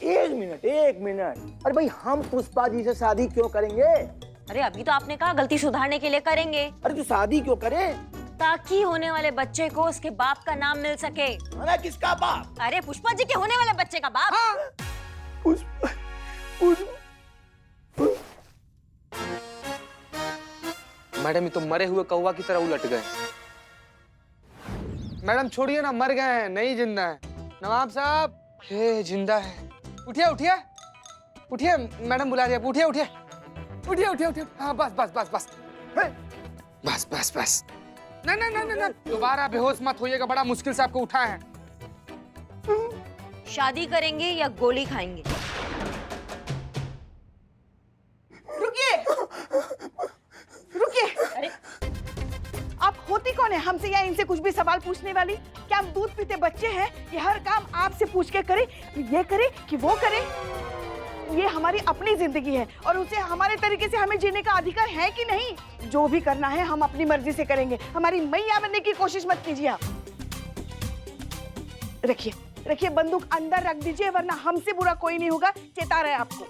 एक मिनट एक मिनट, अरे भाई हम पुष्पा जी से शादी क्यों करेंगे? अरे अभी तो आपने कहा गलती सुधारने के लिए करेंगे। अरे तो शादी क्यों करें? ताकि होने वाले बच्चे को उसके बाप का नाम मिल सके। अरे किसका बाप? अरे पुष्पा जी के होने वाले बच्चे का बाप। हाँ। पुष्पा मैडम ये तो मरे हुए कौवा की तरह उलट गए। मैडम छोड़िए ना, मर गए हैं, नहीं जिंदा है। नवाब साहब हे जिंदा है। उठिए उठिए उठिए, मैडम बुला रही है। उठिए उठिए उठिए उठिए उठिए। हाँ बस बस बस बस बस बस बस। नहीं नहीं नहीं नहीं, दोबारा बेहोश मत होइएगा, बड़ा मुश्किल से आपको उठाए हैं। शादी करेंगे या गोली खाएंगे? रुकिए रुकिए। अरे आप होती कौन है हमसे या इनसे कुछ भी सवाल पूछने वाली? क्या हम दूध पीते बच्चे हैं कि हर काम आपसे पूछ के करें, ये करे कि वो करे? ये हमारी अपनी जिंदगी है और उसे हमारे तरीके से हमें जीने का अधिकार है कि नहीं? जो भी करना है हम अपनी मर्जी से करेंगे। हमारी मैया बनने की कोशिश मत कीजिए आप। रखिए रखिए, बंदूक अंदर रख दीजिए वरना हमसे बुरा कोई नहीं होगा, चेता रहे आपको।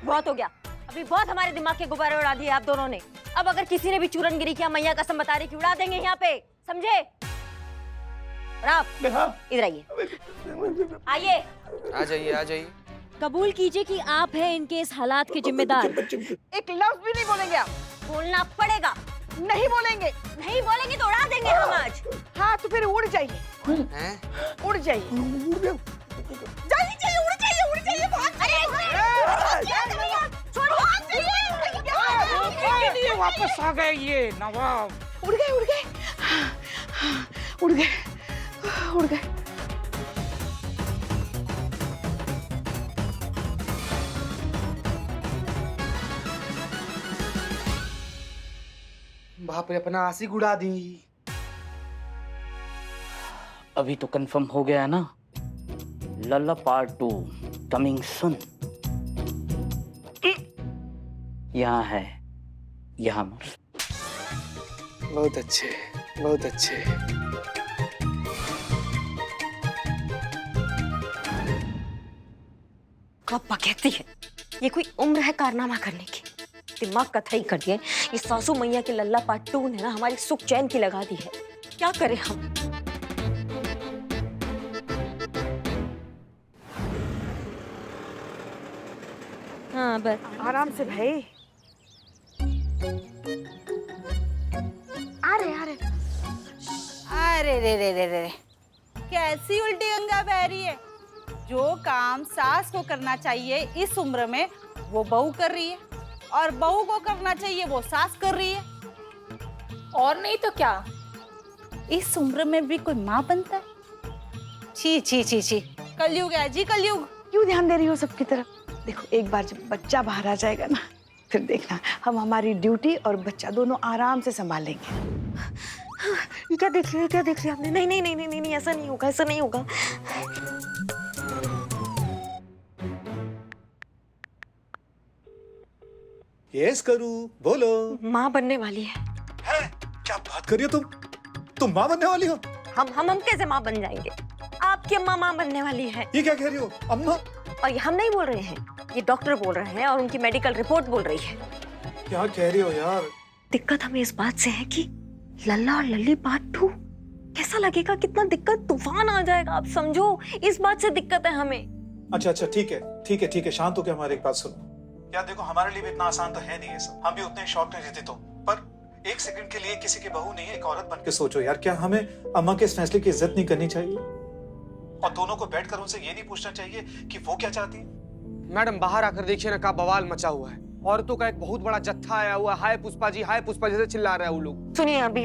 बहुत हो गया, अभी बहुत हमारे दिमाग के गुब्बारे उड़ा दिए आप दोनों ने। अब अगर किसी ने भी चूरनगिरी किया, मैया कसम बता रही कि उड़ा देंगे यहाँ पे, समझे? और आप इधर आइए, आइए। आ जाइए आ जाइए। कबूल कीजिए कि आप हैं इनके इस हालात के जिम्मेदार। एक लफ्ज भी नहीं बोलेंगे आप। बोलना पड़ेगा। नहीं बोलेंगे। नहीं बोलेंगे तो उड़ा देंगे हम आज। हाँ तो फिर उड़ जाइए। हैं? उड़ जाइए। जाइए जाइए, उड़ जाइए उड़ जाइए। भाग ये वापस आ गए ये नवाब। उड़ गए उड़ गए उड़ गए उड़ गए। बाप रे, अपना आशिक उड़ा दी। अभी तो कंफर्म हो गया है ना, लल्ला पार्ट 2 कमिंग सुन। यहाँ है, यहाँ मर। बहुत अच्छे बहुत अच्छे। कब कहती है ये कोई उम्र है कारनामा करने की? दिमाग कथई कर दिए। ये सासू मैया के लल्ला पार्ट 2 ने ना हमारी सुख चैन की लगा दी है। क्या करें हम? हाँ बस आराम से भाई। आ रहे अरे रे रे रे रे, कैसी उल्टी गंगा बह रही है। जो काम सास को करना चाहिए इस उम्र में वो बहू कर रही है, और बहू को करना चाहिए वो सास कर रही है। और नहीं तो क्या, इस उम्र में भी कोई माँ बनता है? छी छी छी छी, कलयुग है जी कलयुग। क्यों ध्यान दे रही हो सबकी तरफ? देखो एक बार जब बच्चा बाहर आ जाएगा ना, फिर देखना हम हमारी ड्यूटी और बच्चा दोनों आराम से संभालेंगे। ये क्या देख लिया आपने? नहीं नहीं नहीं नहीं नहीं, ऐसा नहीं होगा, ऐसा नहीं होगा। यस करूं, बोलो। माँ बनने वाली है। क्या बात कर रही हो तुम माँ बनने वाली हो? हम कैसे माँ बन जाएंगे? आपकी अम्मा माँ बनने वाली है। ये क्या कह रही हो अम्मा? और ये हम नहीं बोल रहे हैं, ये डॉक्टर बोल रहे हैं और उनकी मेडिकल रिपोर्ट बोल रही है। क्या कह रही हो यार? दिक्कत हमें इस बात से है कि लल्ला और लल्ली पार्ट 2 कैसा लगेगा? कितना दिक्कत, तूफान आ जाएगा, आप समझो। इस बात से दिक्कत है हमें। अच्छा अच्छा ठीक है, शांत होकर हमारी एक बात सुनो। यार देखो, हमारे लिए भी इतना आसान तो है नहीं ये सब। हम भी उतने शौक नहीं रहते पर एक सेकंड के लिए किसी की बहू नहीं, एक औरत बन के सोचो यार, क्या हमें अम्मा के इस फैसले की इज्जत नहीं करनी चाहिए? और दोनों को बैठकर उनसे ये नहीं पूछना चाहिए कि वो क्या चाहती है? मैडम बाहर आकर देखिए ना, क्या बवाल मचा हुआ है। औरतों का एक बहुत बड़ा जत्था आया हुआ है। हाय पुष्पा जी से चिल्ला रहे हैं वो लोग। सुनिए, अभी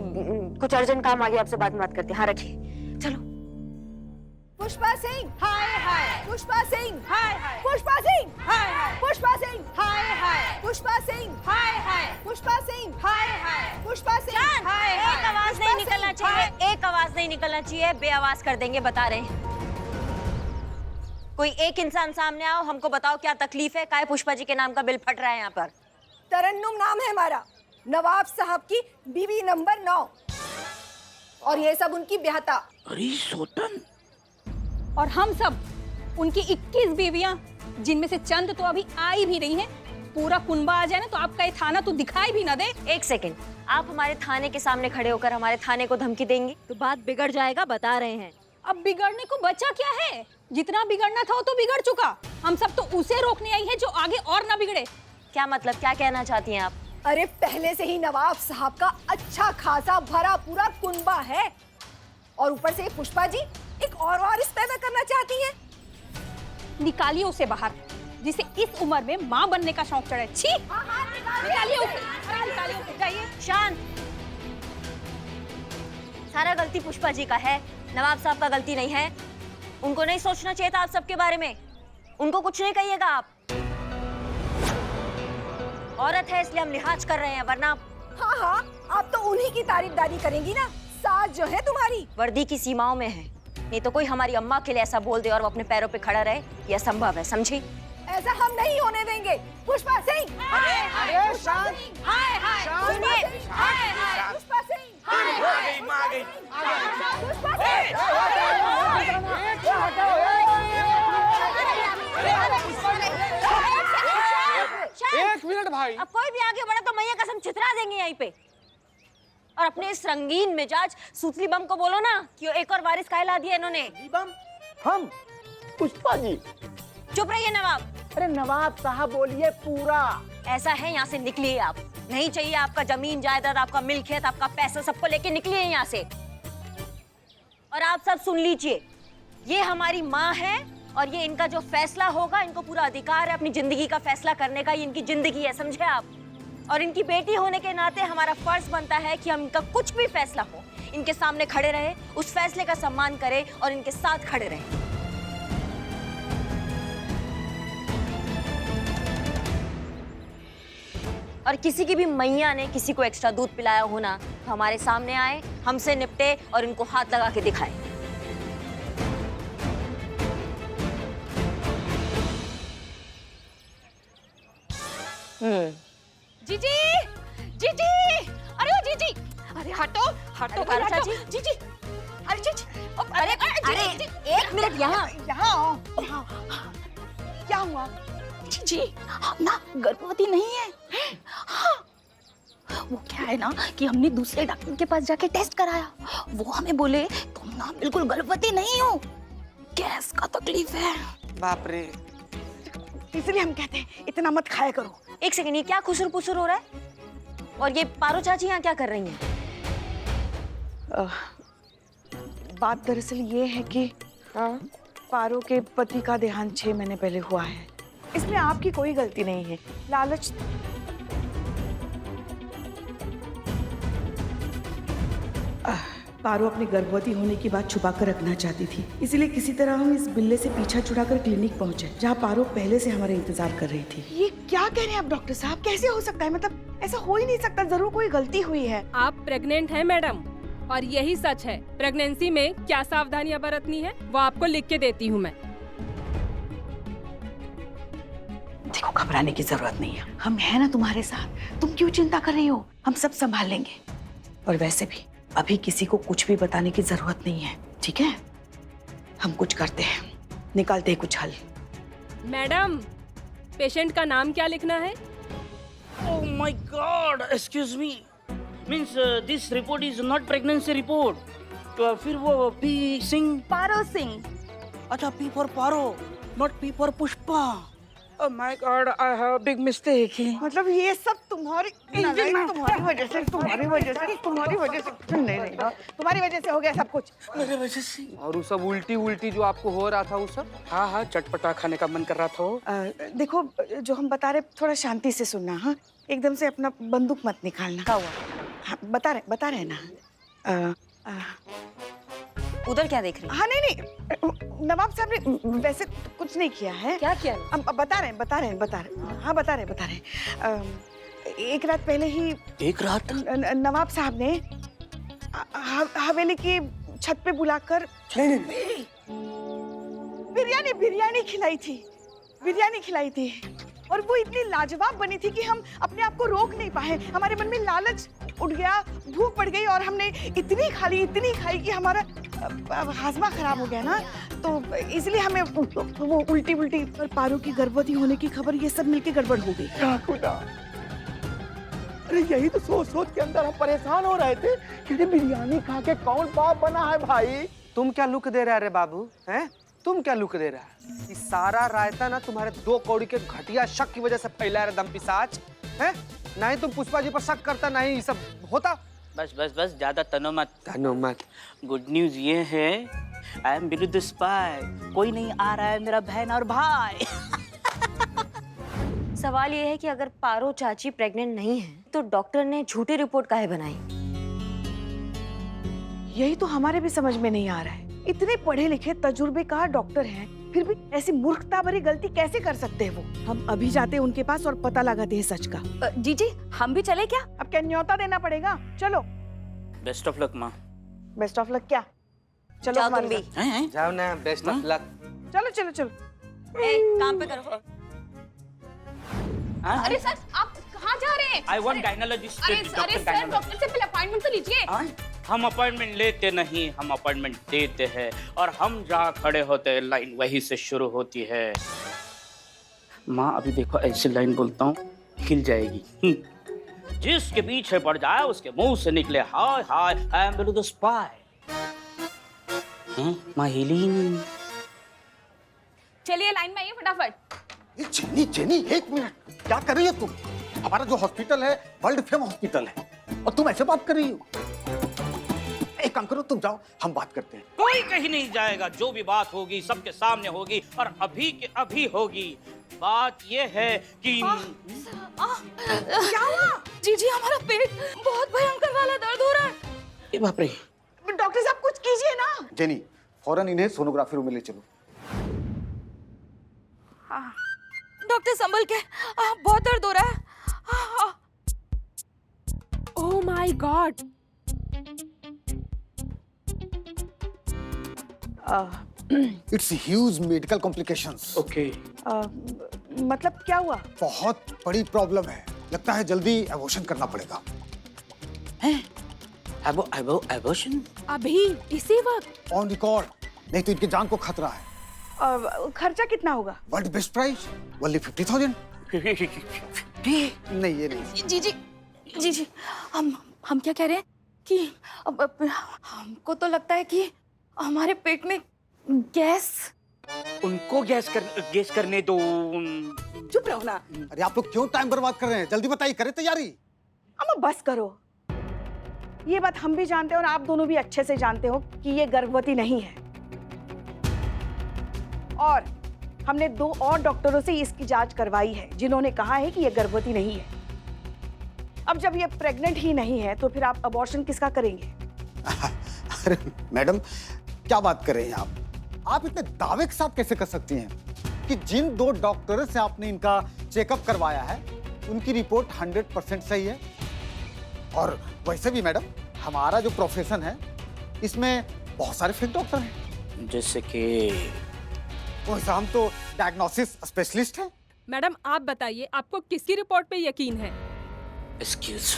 कुछ अर्जेंट काम आ गया, आपसे बात करते हैं। हाँ रखिए, चलो। पुष्पा सिंह हाय हाय, पुष्पा सिंह हाय हाय, पुष्पा सिंह हाय हाय, पुष्पा सिंह हाय हाय, पुष्पा सिंह हाय हाय, पुष्पा सिंह हाय हाय, पुष्पा सिंह हाय हाय। एक आवाज नहीं निकलना चाहिए, एक आवाज नहीं निकलना चाहिए, बेआवाज कर देंगे, बता रहे हैं। कोई एक इंसान सामने आओ, हमको बताओ क्या तकलीफ है, काहे पुष्पा जी के नाम का बिल फट रहा है यहाँ पर? तरन्नुम नाम है हमारा, नवाब साहब की बीवी नंबर 9। और ये सब उनकी ब्याहता। अरे सोटन, और हम सब उनकी 21 बीवियां, जिनमें से चंद तो अभी आई भी नहीं है। पूरा कुनबा आ जाए ना तो आपका ये थाना तो दिखाई भी ना दे। एक सेकंड, आप हमारे थाने के सामने खड़े होकर हमारे थाने को धमकी देंगे तो बात बिगड़ जाएगा, बता रहे हैं। अब बिगड़ने को बचा क्या है? जितना बिगड़ना था वो तो बिगड़ चुका। हम सब तो उसे रोकने आई है जो आगे और ना बिगड़े। क्या मतलब, क्या कहना चाहती हैं आप? अरे पहले से ही नवाब साहब का अच्छा खासा भरा पूरा कुनबा है, और ऊपर से ये पुष्पा जी एक और वारिस पैदा करना चाहती हैं। निकालिए उसे बाहर, जिसे इस उम्र में माँ बनने का शौक चढ़े। छी, निकालिए उसे, निकालिए उसे, जाइए। शांत। सारा गलती पुष्पा जी का है, नवाब साहब का गलती नहीं है। उनको नहीं सोचना चाहिए था आप सबके बारे में। उनको कुछ नहीं कहिएगा आप। औरत है इसलिए हम लिहाज कर रहे हैं, वरना हाँ हाँ, आप तो उन्हीं की तारीफदारी करेंगी ना। सास जो है तुम्हारी वर्दी की सीमाओं में है, नहीं तो कोई हमारी अम्मा के लिए ऐसा बोल दे और वो अपने पैरों पे खड़ा रहे, यह असंभव है, समझी? ऐसा हम नहीं होने देंगे। पुष्पा सिंह, अरे शांत, सुनिए, पुष्पा सिंह, पुष्पा एक मिनट भाई। अब कोई भी आगे बढ़ा तो मैया कसम चितरा देंगे यहीं पे। और अपने इस रंगीन मिजाज सूतली बम को बोलो ना कि एक और वारिस काहे ला दिया इन्होंने। हम पुष्पा जी। चुप रहिए नवाब। अरे नवाब साहब बोलिए पूरा। ऐसा है, यहाँ से निकलिए आप। नहीं चाहिए आपका जमीन जायदाद, आपका मिल्कियत, आपका पैसा, सबको लेके निकलिए यहाँ से। और आप सब सुन लीजिए, ये हमारी माँ है और ये इनका जो फैसला होगा, इनको पूरा अधिकार है अपनी जिंदगी का फैसला करने का। ये इनकी जिंदगी है, समझे आप? और इनकी बेटी होने के नाते हमारा फर्ज बनता है कि हम इनका कुछ भी फैसला हो, इनके सामने खड़े रहे, उस फैसले का सम्मान करें और इनके साथ खड़े रहें। और किसी की भी मैया ने किसी को एक्स्ट्रा दूध पिलाया हो ना, तो हमारे सामने आए, हमसे निपटे और इनको हाथ लगा के दिखाए। जीजी, जीजी, अरे ओ जीजी, अरे हटो, हटो अरे हटो, जी। जीजी, अरे जीजी, अरे अरे एक मिनट यहाँ। यहाँ आओ, यहाँ आओ। क्या हुआ? जी हम ना गर्भवती नहीं है। हाँ, वो क्या है ना कि हमने दूसरे डॉक्टर के पास जाके टेस्ट कराया। वो हमें बोले तुम ना बिल्कुल गर्भवती नहीं हो, गैस का तकलीफ है। बाप रे। इसलिए हम कहते हैं इतना मत खाया करो। एक सेकंड, ये क्या खुसुर पुसुर हो रहा है? और ये पारो चाची यहाँ क्या कर रही हैं? बात दरअसल ये है कि पारो के पति का देहांत 6 महीने पहले हुआ है। इसमें आपकी कोई गलती नहीं है। लालच पारो अपने गर्भवती होने की बात छुपा कर रखना चाहती थी, इसीलिए किसी तरह हम इस बिल्ले से पीछा छुड़ाकर क्लिनिक पहुंचे, जहां पारो पहले से हमारे इंतजार कर रही थी। ये क्या कह रहे हैं आप डॉक्टर साहब? कैसे हो सकता है? मतलब ऐसा हो ही नहीं सकता। जरूर कोई गलती हुई है। आप प्रेग्नेंट हैं मैडम, और यही सच है। प्रेगनेंसी में क्या सावधानियां बरतनी है वो आपको लिख के देती हूँ मैं। देखो, घबराने की जरूरत नहीं है, हम हैं ना तुम्हारे साथ। तुम क्यों चिंता कर रही हो? हम सब संभाल लेंगे। और वैसे भी अभी किसी को कुछ भी बताने की जरूरत नहीं है, ठीक है? हम कुछ करते हैं, निकालते हैं कुछ हल। मैडम, पेशेंट का नाम क्या लिखना है? Oh my God! Excuse me. Means this report is not pregnancy report. तो फिर वो पी सिंह, पारो सिंह। अच्छा P for Paro, not P for Pushpa. Oh my God, I have a big mistake. मतलब ये सब तुम्हारी तुम्हारी वजह से नहीं नहीं, तुम्हारी वजह से हो गया सब कुछ। मेरे वजह से। और वो सब उल्टी उल्टी जो आपको हो रहा था वो सब? हाँ हाँ, चटपटा खाने का मन कर रहा था वो। देखो, जो हम बता रहे थोड़ा शांति से सुनना। हाँ, एकदम से अपना बंदूक मत निकालना। क्या हुआ? हाँ, बता रहे ना। उधर क्या देख रही? हाँ नहीं, नवाब साहब ने वैसे कुछ नहीं किया है। क्या किया? अब बता रहे हैं। हाँ, बता रहे हैं। एक रात पहले ही एक रात नवाब साहब ने हवेली की छत पे बुलाकर बिरयानी खिलाई थी। और वो इतनी लाजवाब बनी थी कि हम अपने आप को रोक नहीं पाए। हमारे मन में लालच उठ गया, भूख बढ़ गई और हमने इतनी खाई कि हमारा हाजमा खराब हो गया ना, तो इसलिए हमें वो उल्टी और पारू की गर्भवती होने की खबर ये सब मिलके गड़बड़ हो गई। क्या खुदा, अरे यही तो सोच के अंदर हम परेशान हो रहे थे कि ये बिरयानी खा के कौन बाप बना है भाई। तुम क्या लुक दे रहा है रे बाबू, हैं? तुम क्या लुक दे रहा है? ये सारा रायता ना तुम्हारे 2 कौड़ी के घटिया शक की वजह से फैला रहा दम पिशाच, हैं? नहीं तुम पुष्पा जी पर शक करता, नहीं ये सब होता। बस बस बस, ज्यादा तनो मत। तनो मत। गुड न्यूज ये है, आई एम बिलू द स्पाई। कोई नहीं आ रहा है मेरा बहन और भाई। सवाल ये है कि अगर पारो चाची प्रेग्नेंट नहीं है तो डॉक्टर ने झूठी रिपोर्ट काहे बनाई? यही तो हमारे भी समझ में नहीं आ रहा है। इतने पढ़े लिखे तजुर्बेकार डॉक्टर हैं, फिर भी ऐसी मूर्खता भरी गलती कैसे कर सकते हैं वो? हम अभी जाते हैं उनके पास और पता लगाते हैं सच का। जीजी हम भी चले क्या? अब क्या न्योता देना पड़ेगा? चलो। बेस्ट ऑफ लक माँ। बेस्ट ऑफ लक क्या? चलो जाओ हमारे तुम भी। साथ। जाओ ना, बेस्ट ऑफ लक। चलो चलो चलो। काम पे करो। अरे सर आप कहाँ जा रहे हैं? I want gynaecologist. अरे सर डॉक्टर से पहले अपॉइंटमेंट तो लीजिए। हम अपॉइंटमेंट लेते नहीं, हम अपॉइंटमेंट देते हैं, और हम जहाँ खड़े होते हैं लाइन वहीं से शुरू होती है। माँ अभी देखो ऐसी लाइन बोलता हूँ हिल जाएगी। जिसके पीछे पड़ जाए उसके मुंह से निकले हाय हाय आई एम बिलू द स्पाई। माँ हिली नहीं। चलिए लाइन में आइए फटाफट। जेनी जेनी एक मिनट, क्या कर रही हो तुम? हमारा जो हॉस्पिटल है वर्ल्ड फेमस हॉस्पिटल है और तुम ऐसे बात कर रही हो। एक काम करो, तुम जाओ, हम बात करते हैं। कोई कहीं नहीं जाएगा, जो भी बात होगी सबके सामने होगी और अभी के अभी होगी। बात ये है कि क्या हुआ? जीजी हमारा पेट बहुत भयंकर वाला दर्द हो रहा है। ए बाप रे। डॉक्टर साहब कुछ कीजिए ना। जेनी फौरन इन्हें सोनोग्राफी रूम में ले चलो। डॉक्टर संभल के, बहुत दर्द हो रहा है। Oh my God. It's huge medical complications. Okay. मतलब क्या हुआ? बहुत बड़ी प्रॉब्लम है, लगता है जल्दी एबॉर्शन करना पड़ेगा। एबॉर्शन? अभी इसी वक्त? ऑन रिकॉर्ड, नहीं तो इनकी जान को खतरा है। खर्चा कितना होगा? World best price only 50,000। नहीं ये नहीं। जीजी हम क्या कह रहे हैं कि अब हमको तो लगता है कि हमारे पेट में गैस। उनको गैस करने दो। चुप रहो ना। अरे आप लोग क्यों टाइम बर्बाद कर रहे हैं? जल्दी बताइए, करें तैयारी। अम्मा बस करो। ये बात हम भी जानते हैं और आप दोनों भी अच्छे से जानते हो कि ये गर्भवती नहीं है। और हमने 2 और डॉक्टरों से इसकी जांच करवाई है जिन्होंने कहा है कि ये गर्भवती नहीं है। अब जब ये प्रेग्नेंट ही नहीं है तो फिर आप अबॉर्शन किसका करेंगे? अरे मैडम क्या बात कर रहे हैं आप इतने दावे के साथ कैसे कर सकती हैं कि जिन 2 डॉक्टरों से आपने इनका चेकअप करवाया है उनकी रिपोर्ट 100% सही है। और वैसे भी मैडम हमारा जो प्रोफेशन है इसमें बहुत सारे फेक डॉक्टर हैं। जैसे कि वैसे हम तो डायग्नोसिस स्पेशलिस्ट हैं। मैडम आप बताइए आपको किसकी रिपोर्ट पे यकीन है? एक्सक्यूज।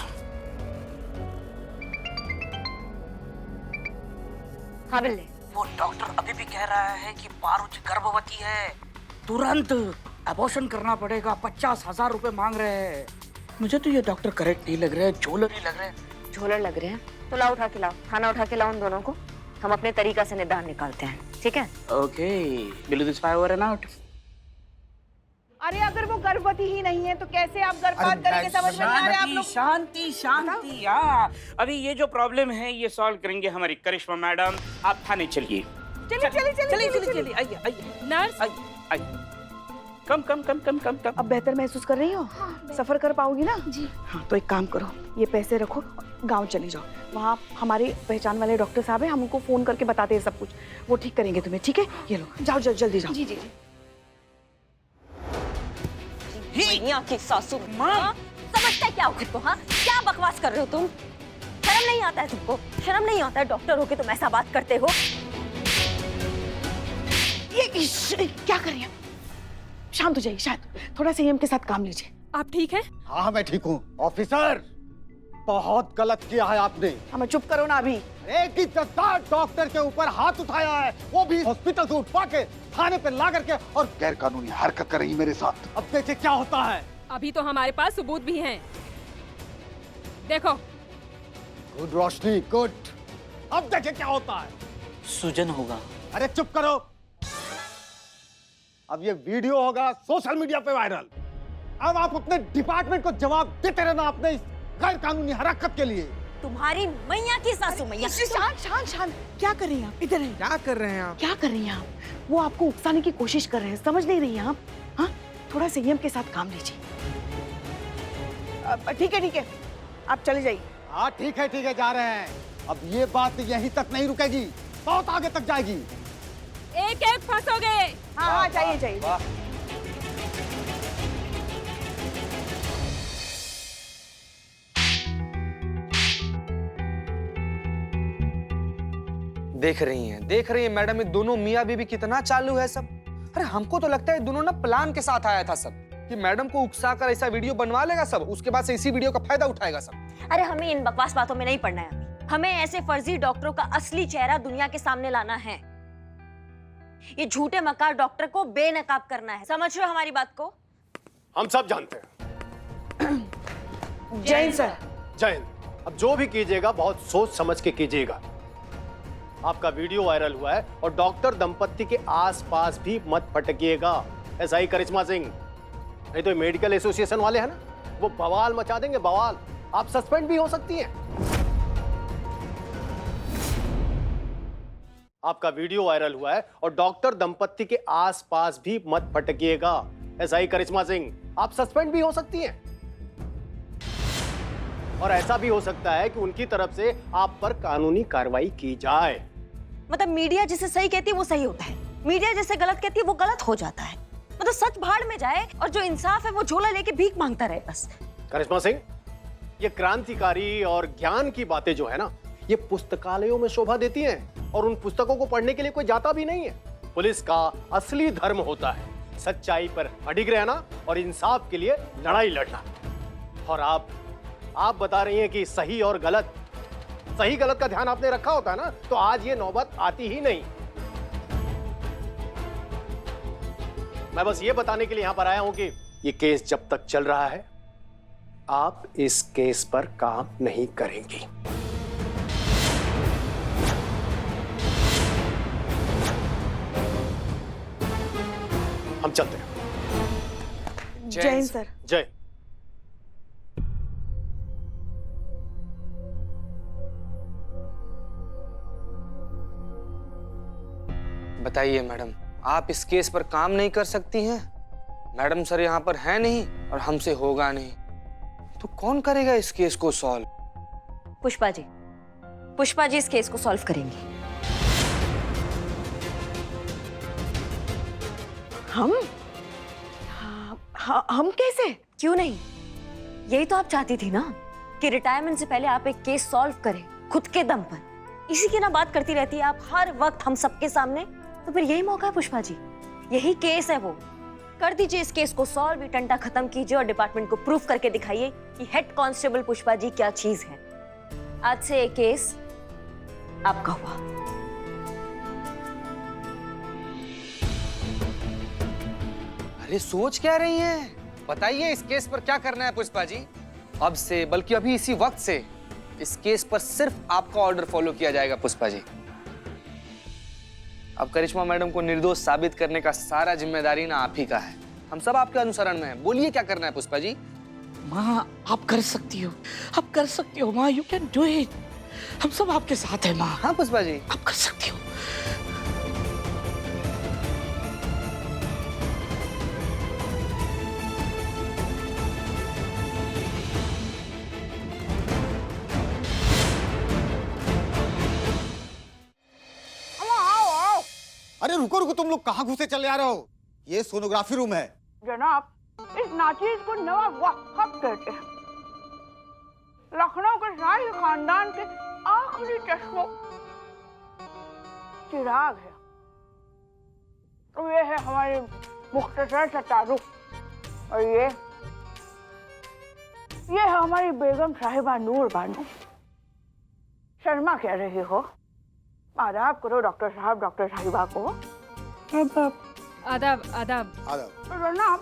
हाँ बिल्ले। वो डॉक्टर अभी भी कह रहा है कि पारू जी गर्भवती है, तुरंत अबॉर्शन करना पड़ेगा। 50,000 रुपए मांग रहे हैं। मुझे तो ये डॉक्टर करेक्ट नहीं लग रहे हैं, झोलर ही लग रहे हैं। झोलर लग रहे हैं तो लाओ, उठा के लाओ, खाना उठा के लाओ उन दोनों को। हम अपने तरीका से निदान निकालते हैं, ठीक है? Okay, below this five over and out. अरे अगर वो गर्भवती ही नहीं है तो कैसे आप गर्भपात करेंगे? समझ में नहीं आ रहा है आप लोग। शांति। हाँ, अभी ये जो प्रॉब्लम है ये सॉल्व करेंगे हमारी करिश्मा मैडम। आप थाने चलिए। चलिए। आइए। नर्स आइए। कम। अब बेहतर महसूस कर रही हो? सफर कर पाओगी ना? जी हाँ, तो एक काम करो, ये पैसे रखो, गांव चली जाओ। वहाँ हमारे पहचान वाले डॉक्टर साहब हैं, हम उनको फोन करके बताते हैं सब कुछ, वो ठीक करेंगे तुम्हें। ठीक है, ये लो, जाओ जल्दी जाओ। जी मैया की सासू माँ, समझता है क्या हो खुद को? हाँ, क्या बकवास कर रहे हो तुम? शर्म नहीं आता है तुमको? शर्म नहीं आता है? डॉक्टर होके तुम ऐसा बात करते हो? ये क्या कर रही है? शांत हो जाइए, शायद थोड़ा संयम के साथ काम लीजिए। आप ठीक है? हाँ मैं ठीक हूँ। ऑफिसर बहुत गलत किया है आपने। हमें चुप करो ना अभी। एक ही जद्दार डॉक्टर के ऊपर हाथ उठाया है, वो भी हॉस्पिटल से उठवा के थाने पे ला करके, और गैर कानूनी हरकत कर रही मेरे साथ। अब देखिए क्या होता है। अभी तो हमारे पास सबूत भी हैं। देखो। गुड रोशनी, गुड। अब देखिए क्या होता है। सूजन होगा। अरे चुप करो। अब ये वीडियो होगा सोशल मीडिया पे वायरल। अब आप अपने डिपार्टमेंट को जवाब देते रहना अपने इस गैर कानूनी हरकत के लिए। तुम्हारी मैया की सासू मैया। शांत शांत शांत। क्या कर रही हैं आप? इधर हैं। क्या कर रहे हैं आप? क्या कर रही हैं आप? वो आपको उकसाने की कोशिश कर रहे हैं, समझ नहीं रही हैं आप? हाँ, थोड़ा संयम के साथ काम लीजिए। ठीक है, आप चले जाइए। हाँ ठीक है, जा रहे हैं। अब ये बात यहीं तक नहीं रुकेगी, बहुत आगे तक जाएगी। एक एक फंसोगे। हाँ, जाइए। देख रही हैं मैडम, ये दोनों मियाँ बीवी कितना चालू है सब। अरे हमको तो लगता है दोनों ना प्लान के साथ आया था सब, कि मैडम को उकसा कर ऐसा वीडियो बनवा लेगा सब, उसके बाद से इसी वीडियो का फायदा उठाएगा सब। अरे हमें इन बकवास बातों में नहीं पड़ना है अभी। हमें ऐसे फर्जी डॉक्टरों का असली चेहरा दुनिया के सामने लाना है। ये झूठे मकार डॉक्टर को बेनकाब करना है। समझ रहे हो हमारी बात को? हम सब जानते हैं। जैन सर। जैन, अब जो भी कीजिएगा बहुत सोच समझ के कीजिएगा। आपका वीडियो वायरल हुआ है और डॉक्टर दंपत्ति के आसपास भी मत भटकिएगा। ऐसा ही करिश्मा सिंह, नहीं तो मेडिकल एसोसिएशन वाले हैं ना, वो बवाल मचा देंगे, बवाल। आप सस्पेंड भी हो सकती हैं। आपका वीडियो वायरल हुआ है और डॉक्टर दंपत्ति के आसपास भी मत भटकिएगा। ऐसा ही करिश्मा सिंह, आप सस्पेंड भी हो सकती हैं। और ऐसा भी हो सकता है कि उनकी तरफ से आप पर कानूनी कार्रवाई की जाए। मतलब मीडिया जिसे सही कहती है वो सही होता है, मीडिया जिसे गलत कहती है वो गलत हो जाता है। मतलब सच भाड़ में जाए और जो इंसाफ है वो झोला लेके भीख मांगता रहे बस। करिश्मा सिंह, ये क्रांतिकारी और ज्ञान की बातें जो है ना, ये पुस्तकालयों में शोभा देती हैं और उन पुस्तकों को पढ़ने के लिए कोई जाता भी नहीं है। पुलिस का असली धर्म होता है सच्चाई पर अडिग रहना और इंसाफ के लिए लड़ाई लड़ना। और आप बता रही हैं कि सही और गलत, सही गलत का ध्यान आपने रखा होता है ना, तो आज ये नौबत आती ही नहीं। मैं बस ये बताने के लिए यहां पर आया हूं कि ये केस जब तक चल रहा है, आप इस केस पर काम नहीं करेंगी। हम चलते हैं। जैन सर। जय। बताइए मैडम, आप इस केस पर काम नहीं कर सकती हैं? मैडम सर यहाँ पर है नहीं और हमसे होगा नहीं, तो कौन करेगा इस केस को सॉल्व? पुष्पा जी इस केस को सॉल्व करेंगी। हम कैसे? क्यों नहीं? यही तो आप चाहती थी ना, कि रिटायरमेंट से पहले आप एक केस सॉल्व करें खुद के दम पर। इसी की ना बात करती रहती है आप हर वक्त हम सबके सामने। तो फिर यही मौका है पुष्पा जी, यही केस है, वो कर दीजिए इस केस को सॉल्व, ये टंटा खत्म कीजिए और डिपार्टमेंट को प्रूफ करके दिखाइए कि हेड कांस्टेबल पुष्पा जी क्या चीज है। आज से ये केस आपका हुआ। अरे सोच क्या रही हैं? बताइए इस केस पर क्या करना है पुष्पा जी? अब से, बल्कि अभी इसी वक्त से इस केस पर सिर्फ आपका ऑर्डर फॉलो किया जाएगा पुष्पा जी। अब करिश्मा मैडम को निर्दोष साबित करने का सारा जिम्मेदारी ना आप ही का है। हम सब आपके अनुसरण में हैं। बोलिए क्या करना है पुष्पा जी? माँ आप कर सकती हो माँ, यू कैन डू इट। हम सब आपके साथ हैं माँ। हाँ पुष्पा जी, आप कर सकती हो। अरे रुको, तुम लोग कहाँ घुसे चले आ रहे हो? ये सोनोग्राफी रूम है। जनाब, इस नाचीज को नवाब वहाब कहते हैं। लखनऊ के शाही खानदान के आखिरी चश्मों चिराग है। तो ये है हमारी मुख्तसर सा तारुफ, और ये ये है हमारी बेगम साहिबा नूर बानो। शर्मा कह रही हो? आदाब करो डॉक्टर साहब, डॉक्टर साहिबा को। आदाब आदाब। जनाब,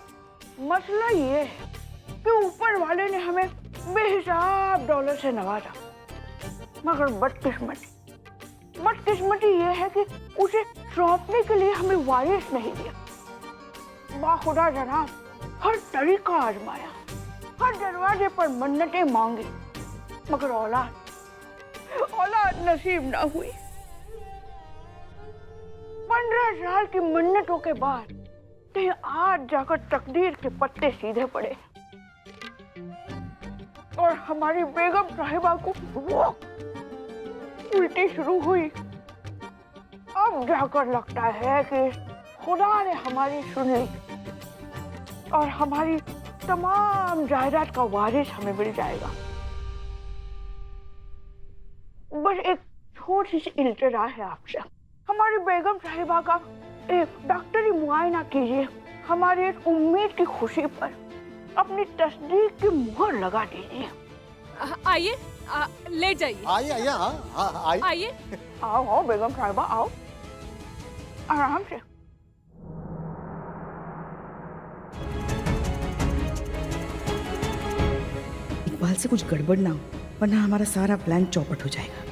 मसला ये है कि ऊपर वाले ने हमें बेहिसाब डॉलर से नवाजा, मगर बदकिस्मती ये है कि उसे सौंपने के लिए हमें वारिस नहीं दिया। बाखुदा जनाब, हर तरीका आजमाया, हर दरवाजे पर मन्नतें मांगी, मगर औलाद नसीब ना हुई। 15 साल की मन्नतों के बाद कहीं आज जाकर तकदीर के पत्ते सीधे पड़े और हमारी बेगम साहिबा को उल्टी शुरू हुई। अब जाकर लगता है कि खुदा ने हमारी सुन ली और हमारी तमाम जायदाद का वारिस हमें मिल जाएगा। बस एक छोटी सी इल्तिजा है आपसे, हमारी बेगम साहिबा का एक डॉक्टरी मुआयना कीजिए। हमारी इस उम्मीद की खुशी पर अपनी तस्दीक की मुहर लगा दीजिए। आइए, लेट जाइए। आइए, हाँ, आइए। आओ बेगम साहिबा, आओ आराम से। इकबाल से कुछ गड़बड़ ना हो, वरना हमारा सारा प्लान चौपट हो जाएगा।